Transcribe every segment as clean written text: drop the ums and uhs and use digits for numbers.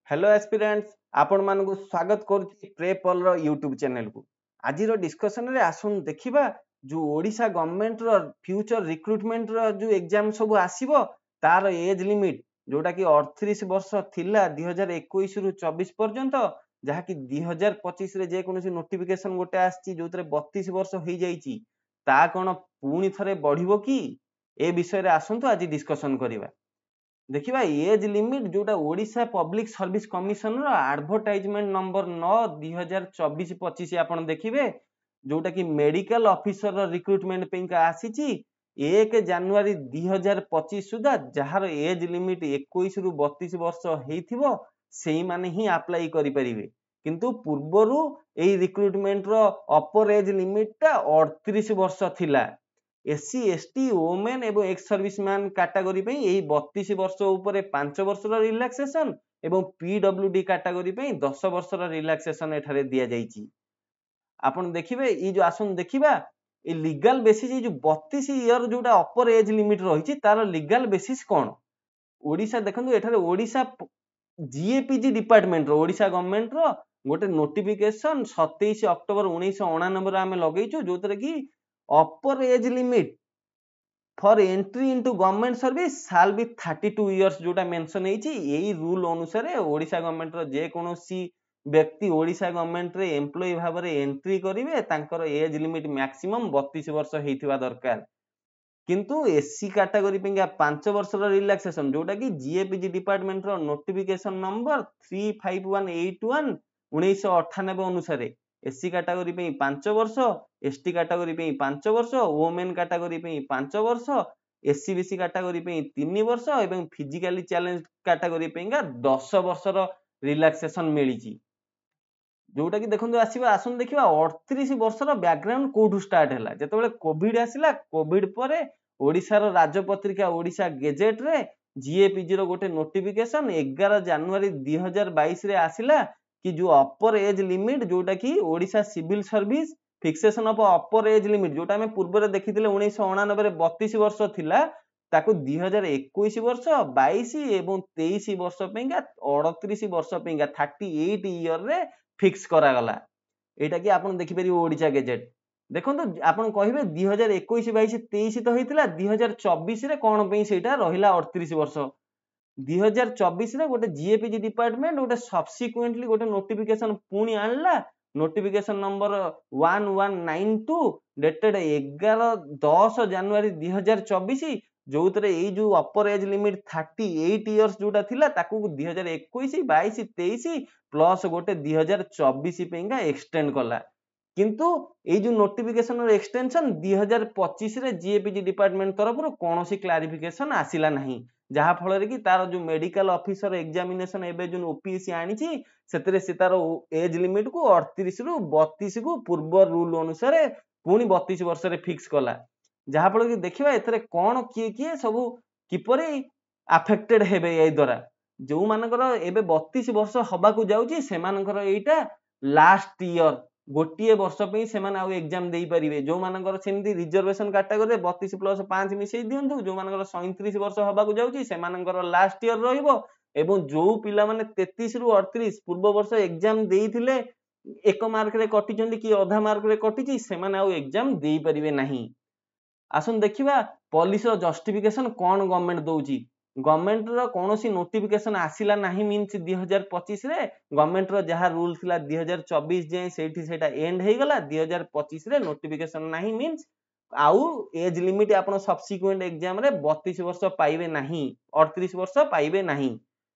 Hello aspirants आपण मानकु स्वागत करूची प्रेपल रो यूट्यूब चैनल को। आज रो डिस्कशन रे आसुन देखिबा जो ओडिशा गवर्नमेंट रो फ्यूचर रिक्रूटमेंट रो जो एग्जाम सब आसीबो तार एज लिमिट जोटा कि 38 वर्ष थिला 2021 रु 24 पर्यंत जहा कि 2025 रे जे कोनोसी नोटिफिकेशन गोटे आछि जोतरे 32 वर्ष होई जाईची ता कोन पुनी थरे बढ़िबो की ए विषय रे आसंतु आज डिस्कशन करिबा। देखिबा एज लिमिट जोटा ओडिशा पब्लिक सर्विस कमिशन रो एडवर्टाइजमेंट नंबर 9 2024-25 आपण देखिबे जोटा कि मेडिकल ऑफिसर रो रिक्रूटमेंट पेंका आसीची 1 जनवरी 2025 सुधा जहार एज लिमिट 21 रु 32 वर्ष हेइथिबो सेही माने ही अप्लाई करि परिबे। किंतु पूर्वरु एई रिक्रूटमेंट रो अपर एज लिमिट ता 38 वर्ष थिला। एससी एसटी वोमेन एवं एक्स सर्विसमैन कैटेगरी पे यही 32 वर्ष ऊपर 5 वर्ष रिलैक्सेशन एवं पीडब्ल्यूडी कैटेगरी पे 10 वर्ष रिलैक्सेशन एठारे दिया जाइछि। आपण देखिबे ई जो आसन देखिबा ए लीगल बेसिस जो 32 ईयर जोटा अपर एज लिमिट रहिछि तार लीगल बेसिस कोन ओडिशा देखंतु एठारे ओडिशा जीएपीजी डिपार्टमेंट रो ओडिशा गवर्नमेंट रो गोटे नोटिफिकेशन 27 अक्टोबर 1999 रे आमे लगैछु जोतरे कि upper age limit for entry into government service shall be 32 years जोटा मेंशन हेछि। एई रूल अनुसार ओडिशा गवर्नमेंट रो जे कोनोसी व्यक्ति ओडिशा गवर्नमेंट रे एम्प्लॉय भाबरे एंट्री करिवे तांकर एज लिमिट मैक्सिमम 32 वर्ष हेइथिबा दरकार। किंतु एससी कैटेगरी पेंगा 5 वर्ष रो रिलैक्सेशन जोटा कि जीएपीजी डिपार्टमेंट रो नोटिफिकेशन नंबर 35181 1998 अनुसार एससी कैटेगरी पे 5 वर्ष, एसटी कैटेगरी पे 5 वर्ष, वोमेन कैटेगरी पे 5 वर्ष, एससी बीसी कैटेगरी पे 3 वर्ष एवं फिजिकली चैलेंज कैटेगरी पेंगा 10 वर्ष रो रिलैक्सेशन मिलिची। जोटा कि देखंतु आसीबा आसन देखिबा 38 वर्ष रो बैकग्राउंड कोठु स्टार्ट हैला जेतेबेले कोविड आसिला। कोविड परे ओडिसा रो राजपत्रिका ओडिशा गेजेट रे जीएपीजी रो गोटे नोटिफिकेशन 11 जनवरी 2022 रे आसिला कि जो अपर एज लिमिट जोटा कि Odisha civil service fixation of upper age limit जोटा में पूर्व रे देखिथिले 1999 रे 32 वर्ष थिला ताको 2021 वर्ष 22 एवं 23 वर्ष पेंगा 38 वर्ष पेंगा 38 ईयर रे फिक्स करा गला। एटा कि आपण देखि परियो ओडिशा गेजेट देखंतु आपण कहिबे 2021 22 23 तो हेतिला 2024 रे कोन पे सेटा रहिला 38 वर्ष। 2024 रे गोटे जीएपीजी डिपार्टमेंट गोटे सब्सिक्वेंटली गोटे नोटिफिकेशन पुणी आनला नोटिफिकेशन नंबर 1192 डेटेड 11-10 जनवरी 2024 जोतरे एई जो अपर एज लिमिट 38 इयर्स जोटा थिला ताकू 2021 22 23 प्लस गोटे 2024 पेंगा एक्सटेंड कला। किंतु एई जो नोटिफिकेशन रो एक्सटेंशन 2025 रे जीएपीजी डिपार्टमेंट तरफ रो कोनोसी क्लैरिफिकेशन आसिला नाही जहा फल कि तार जो मेडिकल ऑफिसर एग्जामिनेशन एबे जो ओपीएससी आनीची सेतरे से तार एज लिमिट को 38 रु 32 को पूर्व रूल अनुसार पुनी 32 वर्ष रे फिक्स कला जहा फल कि देखिबा एतरे कोन किए सब किपरि अफेक्टेड हेबे एई द्वारा जो मानकर एबे 32 वर्ष हबा को जाउची से मानकर एटा लास्ट ईयर गोटिए वर्ष पे से माने आ एग्जाम देई परिबे जो मानकर सेमती रिजर्वेशन कैटेगरी 32 प्लस 5 मिसई दियंतु जो मानकर 37 वर्ष हबा को जाउची से मानकर लास्ट ईयर रहिबो एवं जो पिला माने 33 रु 38 पूर्व वर्ष एग्जाम देइथिले एक मार्क रे कटि चंदी कि आधा मार्क रे कटिची से माने आ एग्जाम देई परिबे नाही। आसन देखिबा पुलिस रो जस्टिफिकेशन कोन गवर्नमेंट दोउची गवर्नमेंट रो कोनोसी नोटिफिकेशन आसिला नाही मीन्स 2025 रे गवर्नमेंट रो जहा रूल थिला 2024 जे सेठी सेटा एंड हे गला 2025 रे नोटिफिकेशन नाही मीन्स आउ एज लिमिट आपण सब्सिक्वेंट एग्जाम रे 32 वर्ष पाइबे नाही 38 वर्ष पाइबे नाही।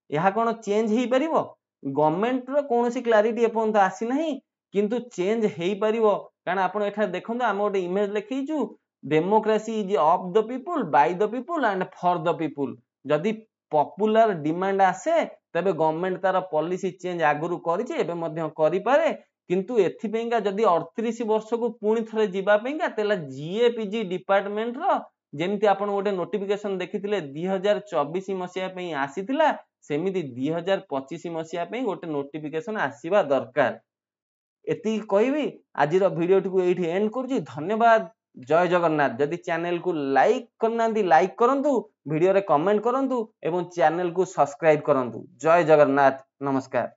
यहा कोन चेंज हेई परिबो गवर्नमेंट रो कोनोसी क्लैरिटी अपन त आसी नाही किंतु चेंज हेई परिबो कारण आपण एठा देखंतु हम ओटे इमेज लिखिचु democracy is of the people by the people and for the people. जदि पॉपुलर डिमांड आसे तबे गवर्नमेंट तार पॉलिसी चेंज आगुरु करिछि एबे मध्य करि पारे किंतु एथि पेंगा जदि 38 वर्ष को पुणी थरे जिबा पेंगा तेला जीएपीजी डिपार्टमेंट रो जेमति आपण गोटे नोटिफिकेशन देखिथिले 2024 मसिया पे आसीथिला सेमिति 2025 मसिया पे गोटे नोटिफिकेशन आसीबा दरकार। एति कहबी आज रो वीडियो को एठी एंड करछि। धन्यवाद। जय जगन्नाथ। जदि चैनल को लाइक करना लाइक करंतु वीडियो रे कमेंट करंतु एवं चैनल को सब्सक्राइब करंतु। जय जगन्नाथ। ନମସ୍କାର।